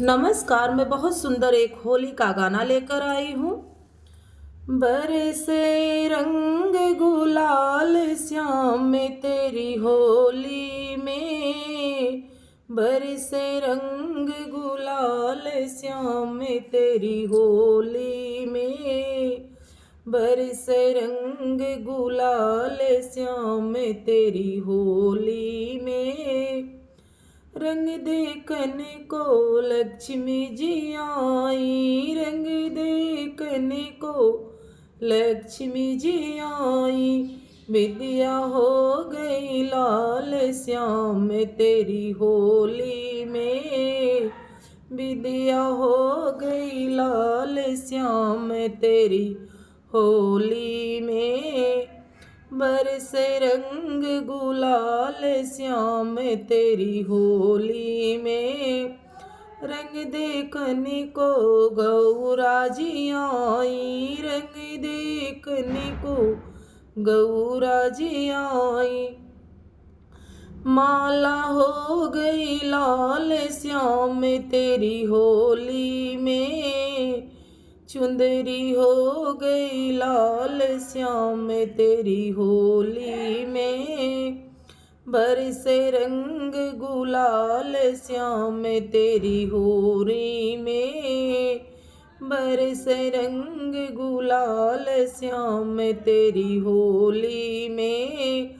नमस्कार, मैं बहुत सुंदर एक होली का गाना लेकर आई हूँ। बरसे रंग गुलाल श्याम में तेरी होली में। बरसे रंग गुलाल श्याम में तेरी होली में। बरसे रंग गुलाल श्याम में तेरी होली में। रंग देखने को लक्ष्मी जी आई, रंग देखने को लक्ष्मी जी आई। विद्या हो गई लाल श्याम तेरी होली में। विद्या हो गई लाल श्याम तेरी होली में। बरसे रंग गुलाल श्याम तेरी होली में। रंग देखने को गौरा जी आई, रंग देखने को गौरा जी आई। माला हो गई लाल श्याम तेरी होली में। चुंदरी हो गई लाल श्याम तेरी होली में। बरसे रंग गुलाल श्याम तेरी होली में। बरसे रंग गुलाल श्याम तेरी होली में।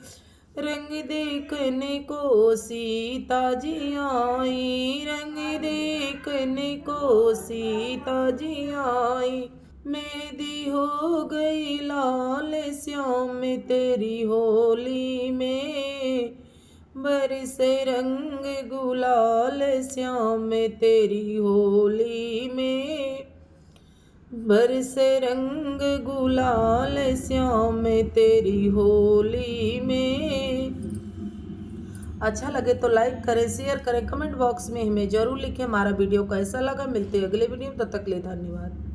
रंग देखने को सीता जी आई, रंग देखने को सीता जी आई। मेहंदी हो गई लाल श्याम तेरी होली में। बरसे रंग गुलाल श्याम तेरी होली में। बरसे रंग गुलाल श्याम तेरी होली में। अच्छा लगे तो लाइक करें, शेयर करें, कमेंट बॉक्स में हमें जरूर लिखें हमारा वीडियो कैसा लगा। मिलते हैं अगले वीडियो में, तब तक के लिए धन्यवाद।